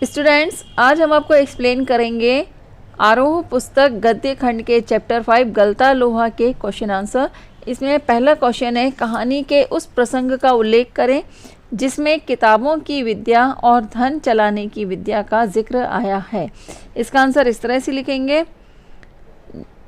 Students, आज हम आपको एक्सप्लेन करेंगे आरोह पुस्तक गद्य खंड के चैप्टर 5 गलता लोहा के क्वेश्चन आंसर। इसमें पहला क्वेश्चन है, कहानी के उस प्रसंग का उल्लेख करें जिसमें किताबों की विद्या और धन चलाने की विद्या का जिक्र आया है। इसका आंसर इस तरह से लिखेंगे,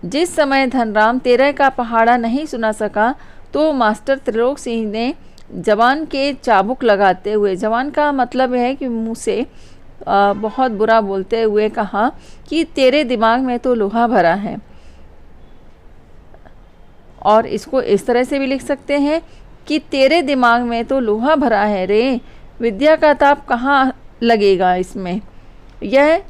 जिस समय धनराम 13 का पहाड़ा नहीं सुना सका तो मास्टर त्रिलोक सिंह ने जवान के चाबुक लगाते हुए, जवान का मतलब है कि मुँह से बहुत बुरा बोलते हुए कहा कि तेरे दिमाग में तो लोहा भरा है। और इसको इस तरह से भी लिख सकते हैं कि तेरे दिमाग में तो लोहा भरा है रे, विद्या का ताप कहाँ लगेगा इसमें। यह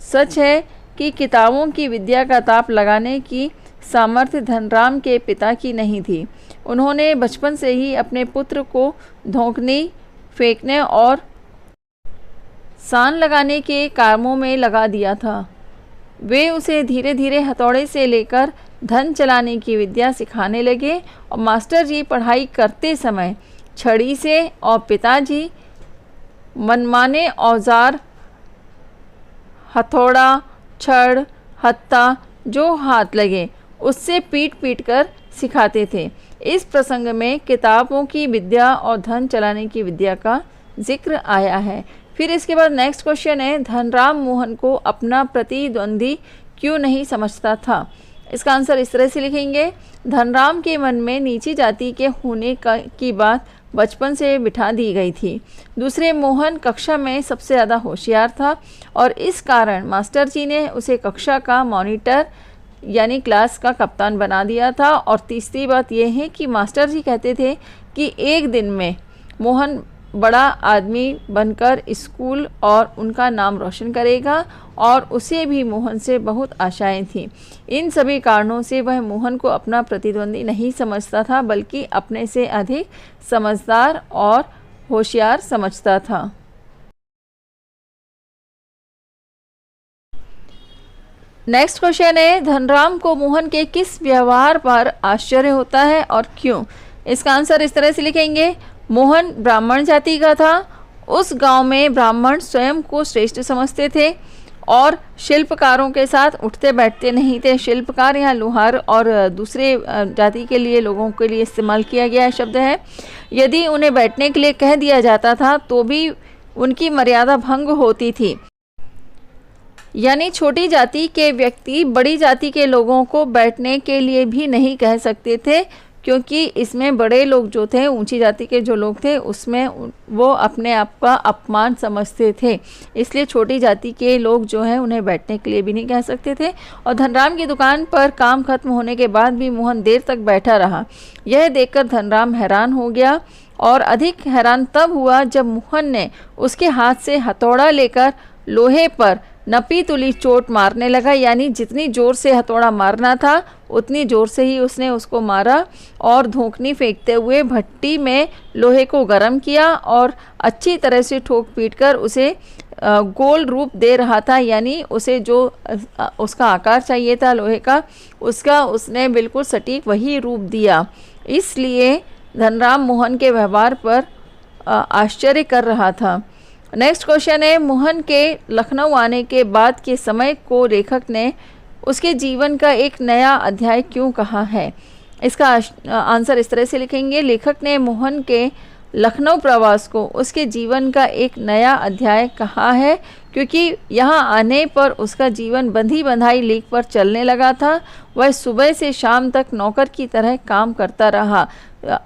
सच है कि किताबों की विद्या का ताप लगाने की सामर्थ्य धनराम के पिता की नहीं थी। उन्होंने बचपन से ही अपने पुत्र को धोखनी, फेंकने और सान लगाने के कामों में लगा दिया था। वे उसे धीरे धीरे हथौड़े से लेकर धन चलाने की विद्या सिखाने लगे और मास्टर जी पढ़ाई करते समय छड़ी से और पिताजी मनमाने औजार, हथौड़ा, छड़, हत्ता जो हाथ लगे उससे पीट पीट कर सिखाते थे। इस प्रसंग में किताबों की विद्या और धन चलाने की विद्या का जिक्र आया है। फिर इसके बाद नेक्स्ट क्वेश्चन है, धनराम मोहन को अपना प्रतिद्वंदी क्यों नहीं समझता था। इसका आंसर इस तरह से लिखेंगे, धनराम के मन में नीची जाति के होने की बात बचपन से बिठा दी गई थी। दूसरे, मोहन कक्षा में सबसे ज़्यादा होशियार था और इस कारण मास्टर जी ने उसे कक्षा का मॉनिटर यानी क्लास का कप्तान बना दिया था। और तीसरी बात यह है कि मास्टर जी कहते थे कि एक दिन में मोहन बड़ा आदमी बनकर स्कूल और उनका नाम रोशन करेगा और उसे भी मोहन से बहुत आशाएं थीं। इन सभी कारणों से वह मोहन को अपना प्रतिद्वंदी नहीं समझता था, बल्कि अपने से अधिक समझदार और होशियार समझता था। नेक्स्ट क्वेश्चन है, धनराम को मोहन के किस व्यवहार पर आश्चर्य होता है और क्यों। इसका आंसर इस तरह से लिखेंगे, मोहन ब्राह्मण जाति का था। उस गांव में ब्राह्मण स्वयं को श्रेष्ठ समझते थे और शिल्पकारों के साथ उठते बैठते नहीं थे। शिल्पकार यहाँ लोहार और दूसरे जाति के लिए लोगों के लिए इस्तेमाल किया गया शब्द है। यदि उन्हें बैठने के लिए कह दिया जाता था तो भी उनकी मर्यादा भंग होती थी। यानी छोटी जाति के व्यक्ति बड़ी जाति के लोगों को बैठने के लिए भी नहीं कह सकते थे, क्योंकि इसमें बड़े लोग जो थे, ऊंची जाति के जो लोग थे, उसमें वो अपने आप का अपमान समझते थे। इसलिए छोटी जाति के लोग जो हैं उन्हें बैठने के लिए भी नहीं कह सकते थे। और धनराम की दुकान पर काम खत्म होने के बाद भी मोहन देर तक बैठा रहा। यह देखकर धनराम हैरान हो गया और अधिक हैरान तब हुआ जब मोहन ने उसके हाथ से हथौड़ा लेकर लोहे पर नपी तुली चोट मारने लगा। यानी जितनी ज़ोर से हथौड़ा मारना था उतनी ज़ोर से ही उसने उसको मारा और धोखनी फेंकते हुए भट्टी में लोहे को गर्म किया और अच्छी तरह से ठोक पीट कर उसे गोल रूप दे रहा था। यानी उसे जो उसका आकार चाहिए था लोहे का, उसका उसने बिल्कुल सटीक वही रूप दिया। इसलिए धनराम मोहन के व्यवहार पर आश्चर्य कर रहा था। नेक्स्ट क्वेश्चन है, मोहन के लखनऊ आने के बाद के समय को लेखक ने उसके जीवन का एक नया अध्याय क्यों कहा है। इसका आंसर इस तरह से लिखेंगे, लेखक ने मोहन के लखनऊ प्रवास को उसके जीवन का एक नया अध्याय कहा है, क्योंकि यहाँ आने पर उसका जीवन बंधी बंधाई लीक पर चलने लगा था। वह सुबह से शाम तक नौकर की तरह काम करता रहा।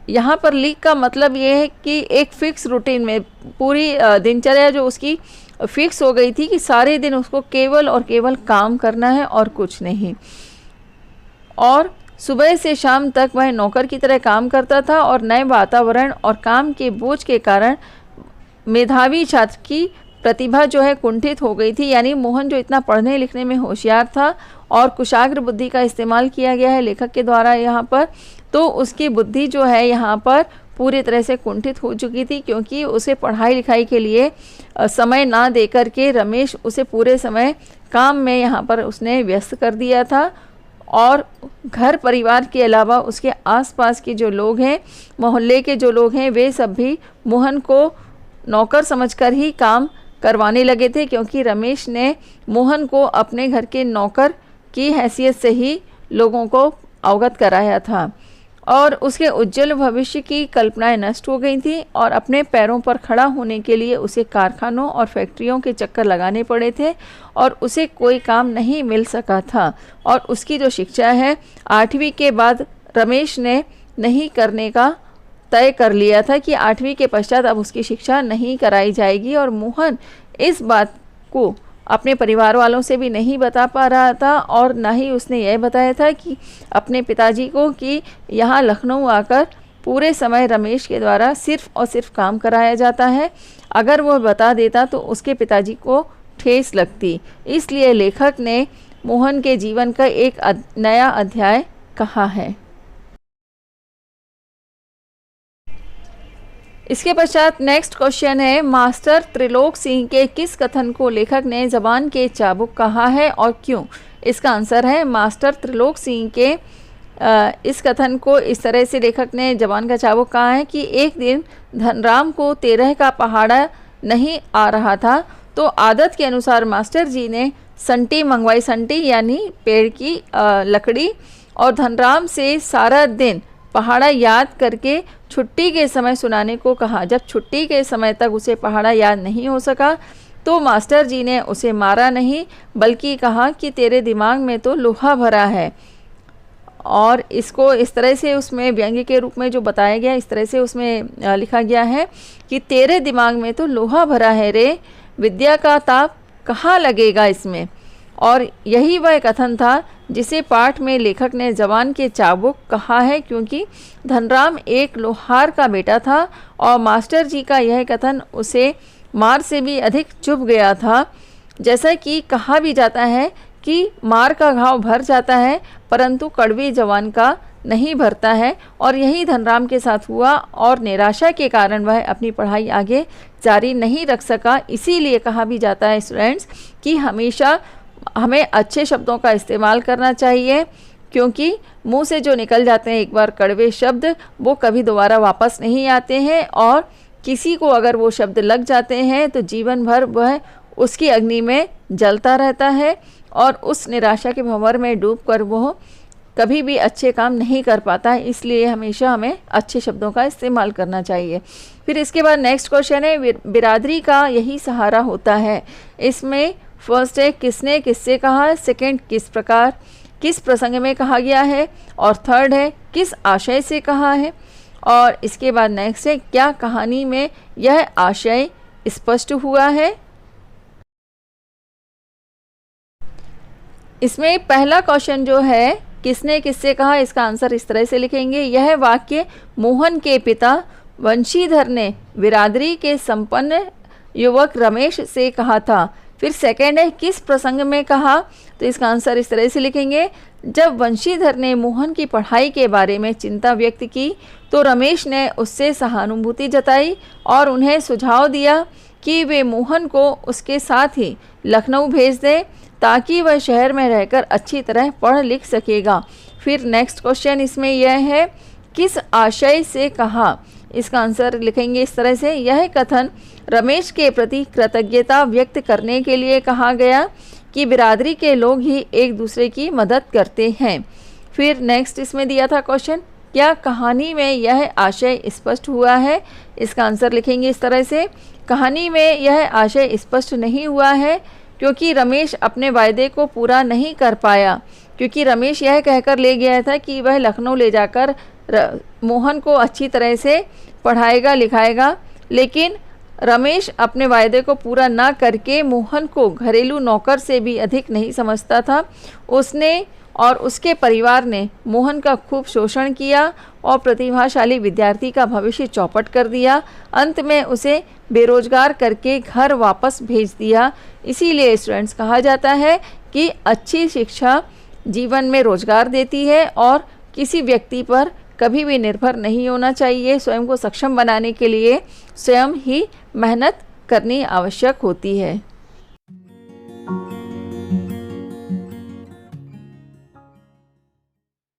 यहाँ पर लीक का मतलब ये है कि एक फिक्स रूटीन में पूरी दिनचर्या जो उसकी फिक्स हो गई थी कि सारे दिन उसको केवल और केवल काम करना है और कुछ नहीं। और सुबह से शाम तक वह नौकर की तरह काम करता था और नए वातावरण और काम के बोझ के कारण मेधावी छात्र की प्रतिभा जो है कुंठित हो गई थी। यानी मोहन जो इतना पढ़ने लिखने में होशियार था और कुशाग्र बुद्धि का इस्तेमाल किया गया है लेखक के द्वारा यहाँ पर, तो उसकी बुद्धि जो है यहाँ पर पूरी तरह से कुंठित हो चुकी थी, क्योंकि उसे पढ़ाई लिखाई के लिए समय ना दे कर के रमेश उसे पूरे समय काम में यहाँ पर उसने व्यस्त कर दिया था। और घर परिवार के अलावा उसके आसपास के जो लोग हैं, मोहल्ले के जो लोग हैं, वे सब भी मोहन को नौकर समझकर ही काम करवाने लगे थे, क्योंकि रमेश ने मोहन को अपने घर के नौकर की हैसियत से ही लोगों को अवगत कराया था और उसके उज्जवल भविष्य की कल्पनाएं नष्ट हो गई थी और अपने पैरों पर खड़ा होने के लिए उसे कारखानों और फैक्ट्रियों के चक्कर लगाने पड़े थे और उसे कोई काम नहीं मिल सका था। और उसकी जो शिक्षा है 8वीं के बाद रमेश ने नहीं करने का तय कर लिया था कि 8वीं के पश्चात अब उसकी शिक्षा नहीं कराई जाएगी। और मोहन इस बात को अपने परिवार वालों से भी नहीं बता पा रहा था और ना ही उसने यह बताया था कि अपने पिताजी को कि यहाँ लखनऊ आकर पूरे समय रमेश के द्वारा सिर्फ और सिर्फ काम कराया जाता है। अगर वो बता देता तो उसके पिताजी को ठेस लगती। इसलिए लेखक ने मोहन के जीवन का एक नया अध्याय कहा है। इसके पश्चात नेक्स्ट क्वेश्चन है, मास्टर त्रिलोक सिंह के किस कथन को लेखक ने जबान के चाबुक कहा है और क्यों? इसका आंसर है मास्टर त्रिलोक सिंह के इस कथन को इस तरह से लेखक ने जबान का चाबुक कहा है कि एक दिन धनराम को 13 का पहाड़ा नहीं आ रहा था तो आदत के अनुसार मास्टर जी ने संटी मंगवाई। संटी यानी पेड़ की लकड़ी, और धनराम से सारा दिन पहाड़ा याद करके छुट्टी के समय सुनाने को कहा। जब छुट्टी के समय तक उसे पहाड़ा याद नहीं हो सका तो मास्टर जी ने उसे मारा नहीं बल्कि कहा कि तेरे दिमाग में तो लोहा भरा है। और इसको इस तरह से उसमें व्यंग्य के रूप में जो बताया गया, इस तरह से उसमें लिखा गया है कि तेरे दिमाग में तो लोहा भरा है रे, विद्या का ताप कहाँ लगेगा इसमें। और यही वह कथन था जिसे पाठ में लेखक ने जबान के चाबुक कहा है, क्योंकि धनराम एक लोहार का बेटा था और मास्टर जी का यह कथन उसे मार से भी अधिक चुभ गया था। जैसा कि कहा भी जाता है कि मार का घाव भर जाता है परंतु कड़वे जवान का नहीं भरता है, और यही धनराम के साथ हुआ और निराशा के कारण वह अपनी पढ़ाई आगे जारी नहीं रख सका। इसीलिए कहा भी जाता है स्टूडेंट्स कि हमेशा हमें अच्छे शब्दों का इस्तेमाल करना चाहिए, क्योंकि मुंह से जो निकल जाते हैं एक बार कड़वे शब्द वो कभी दोबारा वापस नहीं आते हैं, और किसी को अगर वो शब्द लग जाते हैं तो जीवन भर वह उसकी अग्नि में जलता रहता है और उस निराशा के भंवर में डूबकर वो कभी भी अच्छे काम नहीं कर पाता है। इसलिए हमेशा हमें अच्छे शब्दों का इस्तेमाल करना चाहिए। फिर इसके बाद नेक्स्ट क्वेश्चन है, बिरादरी का यही सहारा होता है। इसमें फर्स्ट है किसने किससे कहा, सेकंड किस प्रकार किस प्रसंग में कहा गया है, और थर्ड है किस आशय से कहा है, और इसके बाद नेक्स्ट है क्या कहानी में यह आशय स्पष्ट हुआ है। इसमें पहला क्वेश्चन जो है किसने किससे कहा, इसका आंसर इस तरह से लिखेंगे, यह वाक्य मोहन के पिता वंशीधर ने बिरादरी के संपन्न युवक रमेश से कहा था। फिर सेकंड है किस प्रसंग में कहा, तो इसका आंसर इस तरह से लिखेंगे, जब वंशीधर ने मोहन की पढ़ाई के बारे में चिंता व्यक्त की तो रमेश ने उससे सहानुभूति जताई और उन्हें सुझाव दिया कि वे मोहन को उसके साथ ही लखनऊ भेज दें ताकि वह शहर में रहकर अच्छी तरह पढ़ लिख सकेगा। फिर नेक्स्ट क्वेश्चन इसमें यह है किस आशय से कहा, इसका आंसर लिखेंगे इस तरह से, यह कथन रमेश के प्रति कृतज्ञता व्यक्त करने के लिए कहा गया कि बिरादरी के लोग ही एक दूसरे की मदद करते हैं। फिर नेक्स्ट इसमें दिया था क्वेश्चन क्या कहानी में यह आशय स्पष्ट हुआ है, इसका आंसर लिखेंगे इस तरह से, कहानी में यह आशय स्पष्ट नहीं हुआ है क्योंकि रमेश अपने वायदे को पूरा नहीं कर पाया, क्योंकि रमेश यह कहकर ले गया था कि वह लखनऊ ले जाकर मोहन को अच्छी तरह से पढ़ाएगा लिखाएगा, लेकिन रमेश अपने वायदे को पूरा ना करके मोहन को घरेलू नौकर से भी अधिक नहीं समझता था। उसने और उसके परिवार ने मोहन का खूब शोषण किया और प्रतिभाशाली विद्यार्थी का भविष्य चौपट कर दिया। अंत में उसे बेरोजगार करके घर वापस भेज दिया। इसीलिए स्टूडेंट्स कहा जाता है कि अच्छी शिक्षा जीवन में रोजगार देती है और किसी व्यक्ति पर कभी भी निर्भर नहीं होना चाहिए। स्वयं को सक्षम बनाने के लिए स्वयं ही मेहनत करनी आवश्यक होती है।